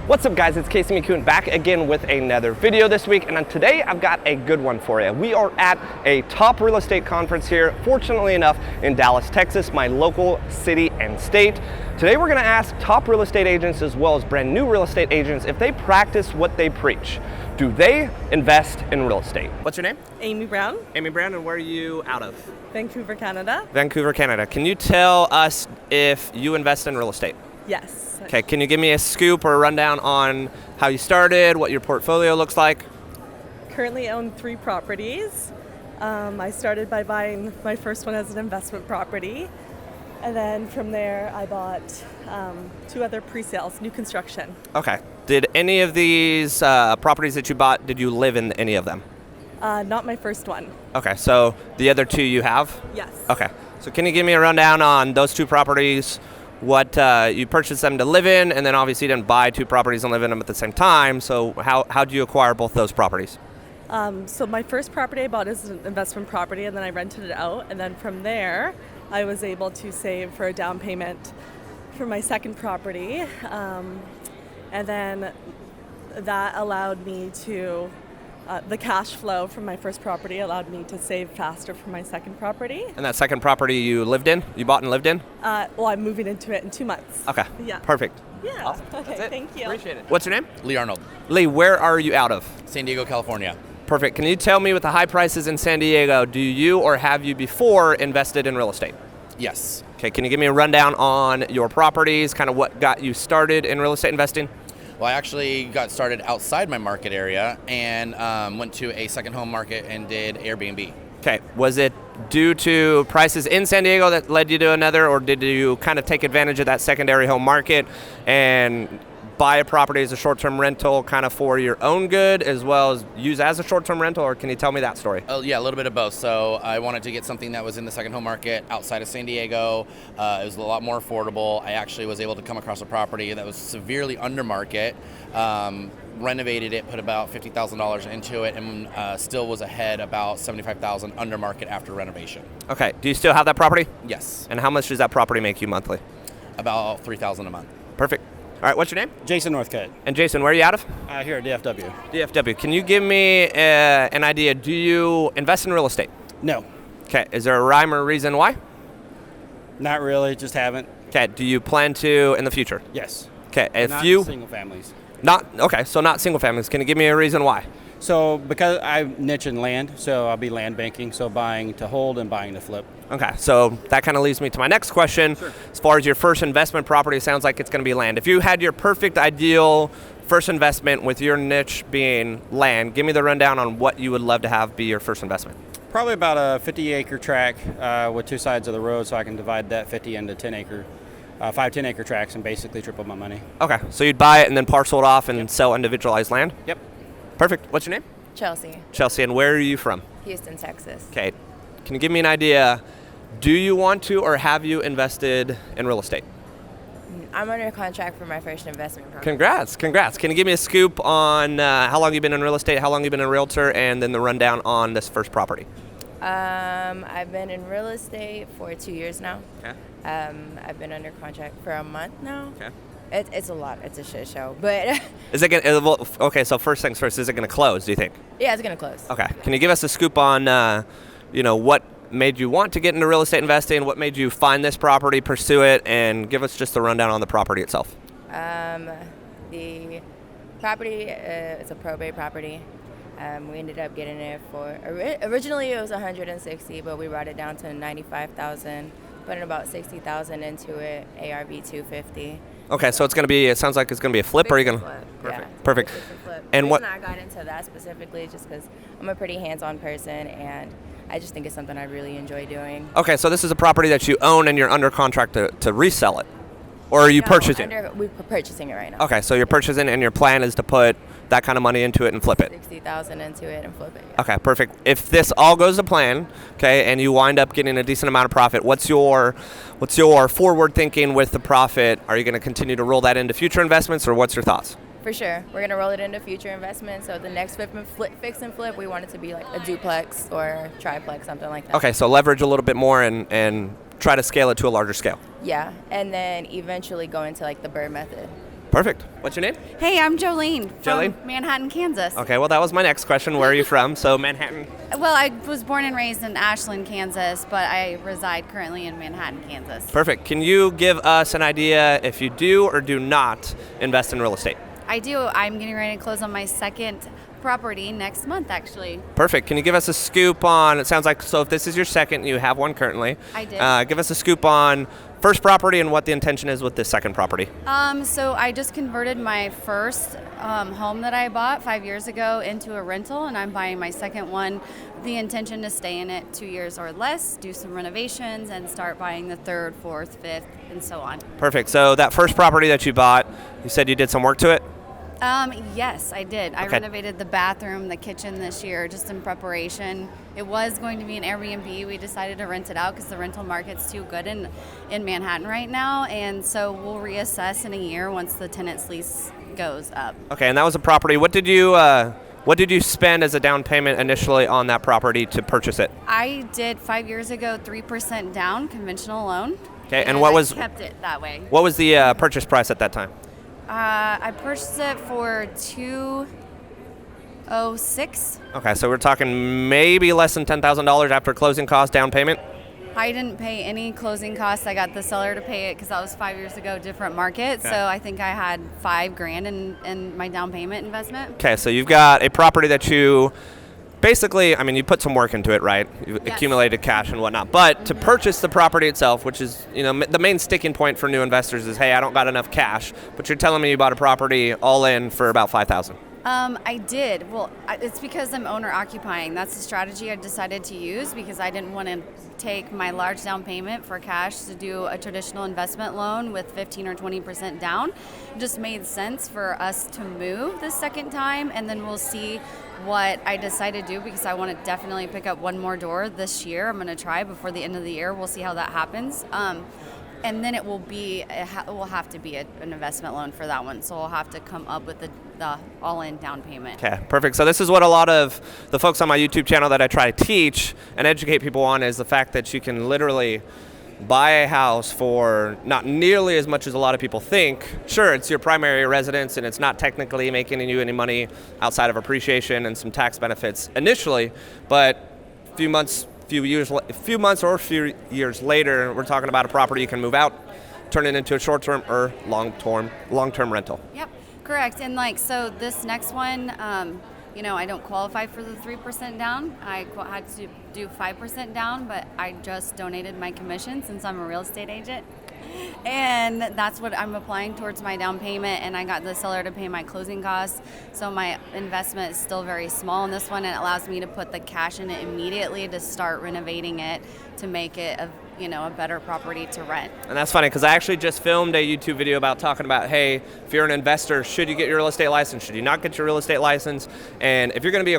What's up guys, it's Casey McKeown back again with another video this week, and today I've got a good one for you. We are at a top real estate conference here, fortunately enough, in Dallas, Texas, my local city and state. Today we're gonna ask top real estate agents as well as brand new real estate agents if they practice what they preach. Do they invest in real estate? What's your name? Amy Brown. Amy Brown, and where are you out of? Vancouver, Canada. Vancouver, Canada. Can you tell us if you invest in real estate? Yes. Okay, can you give me a scoop or a rundown on how you started, what your portfolio looks like? Currently own 3 properties. I started by buying my first one as an investment property. And then from there, I bought 2 other pre-sales, new construction. Okay. Did any of these properties that you bought, did you live in any of them? Not my first one. Okay, so the other 2 you have? Yes. Okay. So can you give me a rundown on those 2 properties, what you purchased them to live in, and then obviously you didn't buy 2 properties and live in them at the same time, so how did you acquire both those properties? So my first property I bought as an investment property, and then I rented it out, and then from there I was able to save for a down payment for my second property, and then that allowed me to the cash flow from my first property allowed me to save faster for my second property. And that second property you lived in? You bought and lived in? Well, I'm moving into it in 2 months. Okay. Yeah. Perfect. Yeah. Awesome. Okay, thank you. Appreciate it. What's your name? Lee Arnold, Lee, where are you out of? San Diego, California. Perfect. Can you tell me with the high prices in San Diego, do you or have you before invested in real estate? Yes. Okay, can you give me a rundown on your properties, kind of what got you started in real estate investing? Well, I actually got started outside my market area and went to a second home market and did Airbnb. Okay, was it due to prices in San Diego that led you to another, or did you kind of take advantage of that secondary home market and buy a property as a short-term rental kind of for your own good as well as use as a short-term rental, or can you tell me that story? Oh, yeah, a little bit of both. So I wanted to get something that was in the second home market outside of San Diego. It was a lot more affordable. I actually was able to come across a property that was severely under market, renovated it, put about $50,000 into it, and still was ahead about $75,000 under market after renovation. Okay, do you still have that property? Yes. And how much does that property make you monthly? About $3,000 a month. Perfect. All right, what's your name? Jason Northcote. And Jason, where are you out of? Here at DFW. DFW. Can you give me an idea? Do you invest in real estate? No, Okay, is there a rhyme or reason why? not really. Just haven't. Okay, do you plan to in the future? Yes. Okay, if Not you single families. not okay, so not single families. Can you give me a reason why? So because I niche in land, so I'll be land banking. So buying to hold and buying to flip. Okay, so that kind of leads me to my next question. Sure. As far as your first investment property, it sounds like it's going to be land. If you had your perfect ideal first investment with your niche being land, give me the rundown on what you would love to have be your first investment. Probably about a 50-acre tract with 2 sides of the road, so I can divide that 50 into 10-acre, 5 10-acre tracts, and basically triple my money. Okay, so you'd buy it and then parcel it off and sell individualized land? Yep. Perfect. What's your name? Chelsea, Chelsea, and where are you from? Houston, Texas. Okay, can you give me an idea? Do you want to or have you invested in real estate? I'm under contract for my first investment property. Congrats. Can you give me a scoop on how long you've been in real estate, how long you've been a realtor, and then the rundown on this first property? I've been in real estate for 2 years now. Okay. I've been under contract for a month now. Okay. It's a lot. It's a shit show. But Is it gonna, okay, so first things first, is it going to close, do you think? yeah, it's going to close. Okay. Can you give us a scoop on, what made you want to get into real estate investing, what made you find this property, pursue it, and give us just a rundown on the property itself? The property is a probate property. We ended up getting it for, originally it was $160,000, but we brought it down to $95,000, putting about $60,000 into it, ARV $250,000. Okay, so it sounds like it's going to be a flip, or are you going to? Perfect. And And what- I got into that specifically is just because I'm a pretty hands-on person, and I just think it's something I really enjoy doing. Okay, so this is a property that you own and you're under contract to resell it, or are you purchasing? We're purchasing it right now. Okay, so you're purchasing and your plan is to put that kind of money into it and flip it. $60,000 into it and flip it. Yeah. Okay, perfect. If this all goes to plan, okay, and you wind up getting a decent amount of profit, what's your forward thinking with the profit? Are you going to continue to roll that into future investments, or what's your thoughts? For sure. We're going to roll it into future investments. So the next fix and flip, we want it to be like a duplex or triplex, something like that. Okay, so leverage a little bit more and try to scale it to a larger scale. Yeah, and then eventually go into like the Bird method. Perfect. What's your name? Hey, I'm Jolene from Jolene? Manhattan, Kansas. Okay, well, that was my next question. Where are you from? So Manhattan. Well, I was born and raised in Ashland, Kansas, but I reside currently in Manhattan, Kansas. Perfect. Can you give us an idea if you do or do not invest in real estate? I do. I'm getting ready to close on my second property next month, actually. Perfect. Can you give us a scoop on, it sounds like, so if this is your second, you have one currently. I did. Give us a scoop on first property and what the intention is with this second property. So I just converted my first home that I bought 5 years ago into a rental, and I'm buying my second one. The intention to stay in it 2 years or less, do some renovations, and start buying the third, fourth, fifth, and so on. Perfect. So that first property that you bought, you said you did some work to it? Yes, I did. I renovated the bathroom, the kitchen this year, just in preparation. It was going to be an Airbnb. We decided to rent it out because the rental market's too good in Manhattan right now, and so we'll reassess in a year once the tenant's lease goes up. Okay, and that was a property. What did you spend as a down payment initially on that property to purchase it? I did 5 years ago 3% down, conventional loan. Okay, and what was I kept it that way. What was the purchase price at that time? I purchased it for $206. Okay, so we're talking maybe less than $10,000 after closing costs, down payment? I didn't pay any closing costs. I got the seller to pay it because that was 5 years ago, different market. Okay. So I think I had $5,000 in my down payment investment. Okay, so you've got a property that you basically, I mean, you put some work into it, right? You've Yes. accumulated cash and whatnot. But to purchase the property itself, which is, the main sticking point for new investors is, hey, I don't got enough cash. But you're telling me you bought a property all in for about $5,000. I did. Well, it's because I'm owner occupying. That's the strategy I decided to use because I didn't want to take my large down payment for cash to do a traditional investment loan with 15 or 20% down. It just made sense for us to move the second time, and then we'll see what I decide to do because I want to definitely pick up one more door this year. I'm going to try before the end of the year. We'll see how that happens. And then it will have to be an investment loan for that one. So we'll have to come up with the all-in down payment. Okay, perfect. So this is what a lot of the folks on my YouTube channel that I try to teach and educate people on is the fact that you can literally buy a house for not nearly as much as a lot of people think. Sure, it's your primary residence and it's not technically making you any money outside of appreciation and some tax benefits initially, but a few months or a few years later, we're talking about a property you can move out, turn it into a short-term or long-term rental. Yep, correct. And so this next one, I don't qualify for the 3% down. I had to do 5% down, but I just donated my commission since I'm a real estate agent. And that's what I'm applying towards my down payment, and I got the seller to pay my closing costs. So my investment is still very small in this one, and it allows me to put the cash in it immediately to start renovating it to make it a better property to rent. And that's funny because I actually just filmed a YouTube video about talking about, hey, if you're an investor, should you get your real estate license? Should you not get your real estate license? And if you're going to be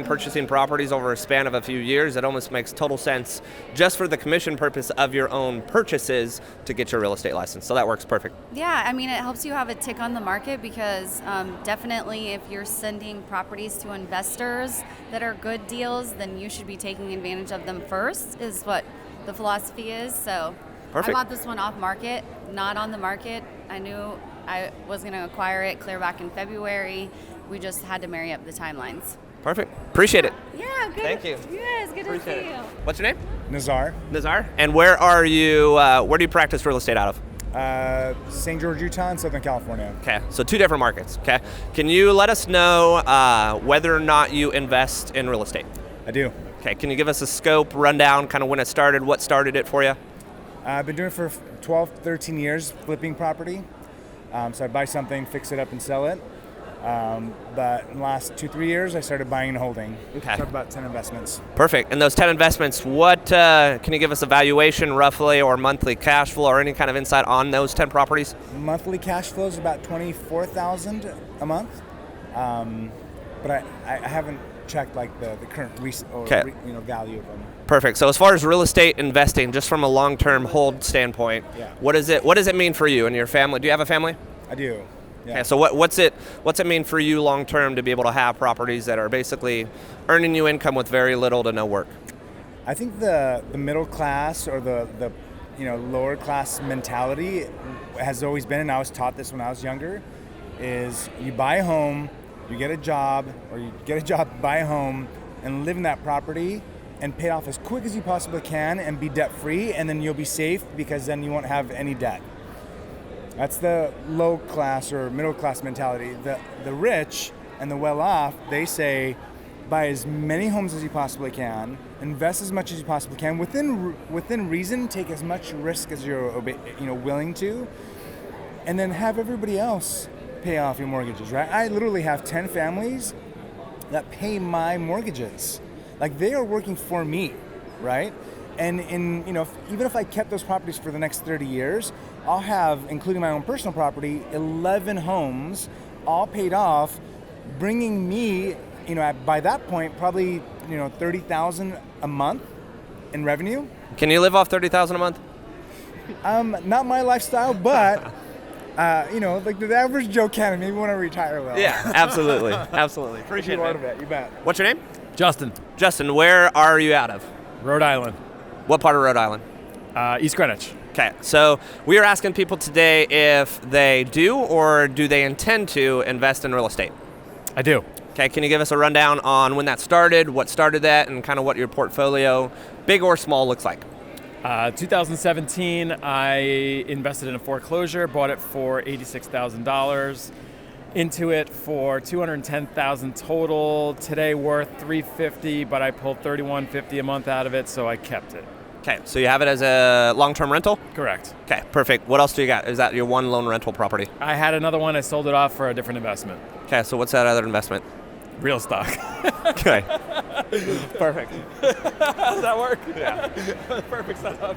purchasing properties over a span of a few years, it almost makes total sense just for the commission purpose of your own purchases to get your real estate license. So that works perfect. Yeah, I mean, it helps you have a tick on the market because definitely if you're sending properties to investors that are good deals, then you should be taking advantage of them first, is what the philosophy is. So Perfect. I bought this one off market, not on the market. I knew I was going to acquire it clear back in February. We just had to marry up the timelines. Perfect. Appreciate it. Yeah, good. Thank you. Yes, good to see you. What's your name? Nazar. Nazar. And where are you? Where do you practice real estate out of? St. George, Utah, in Southern California. Okay, so two different markets. Okay, can you let us know whether or not you invest in real estate? I do. Okay, can you give us a scope, rundown, kind of when it started, what started it for you? I've been doing it for 12, 13 years, flipping property. So I buy something, fix it up, and sell it. But in the last 2-3 years, I started buying and holding. Okay. So I have about 10 investments. Perfect. And those 10 investments, what can you give us a valuation roughly or monthly cash flow or any kind of insight on those 10 properties? Monthly cash flow is about $24,000 a month. But I haven't checked the current value of them. Perfect. So as far as real estate investing, just from a long-term hold standpoint, Yeah. what does it mean for you and your family? Do you have a family? I do. Yeah. Okay, so what's it mean for you long term to be able to have properties that are basically earning you income with very little to no work? I think the middle class or the lower class mentality has always been, and I was taught this when I was younger, is you buy a home, you get a job, or you get a job, buy a home, and live in that property and pay it off as quick as you possibly can and be debt free, and then you'll be safe because then you won't have any debt. That's the low class or middle class mentality. The rich and the well off, they say buy as many homes as you possibly can, invest as much as you possibly can, within reason, take as much risk as you're willing to, and then have everybody else pay off your mortgages, right? I literally have 10 families that pay my mortgages. Like, they are working for me, right? And even if I kept those properties for the next 30 years, I'll have, including my own personal property, 11 homes all paid off, bringing me, by that point, probably, $30,000 a month in revenue. Can you live off $30,000 a month? Not my lifestyle, but like the average Joe can, maybe want to retire well. Yeah, absolutely, absolutely. Appreciate it. You bet. What's your name? Justin, Justin, where are you out of? Rhode Island, What part of Rhode Island? East Greenwich. Okay, so we are asking people today if they do or do they intend to invest in real estate. I do. Okay, can you give us a rundown on when that started, what started that, and kind of what your portfolio, big or small, looks like? 2017, I invested in a foreclosure, bought it for $86,000, into it for $210,000 total. Today worth $350,000, but I pulled $3150 a month out of it, so I kept it. Okay, so you have it as a long-term rental? Correct. Okay, perfect. What else do you got? Is that your one loan rental property? I had another one. I sold it off for a different investment. Okay, so what's that other investment? Real stock. Okay. Perfect. Does that work? Yeah. Perfect setup.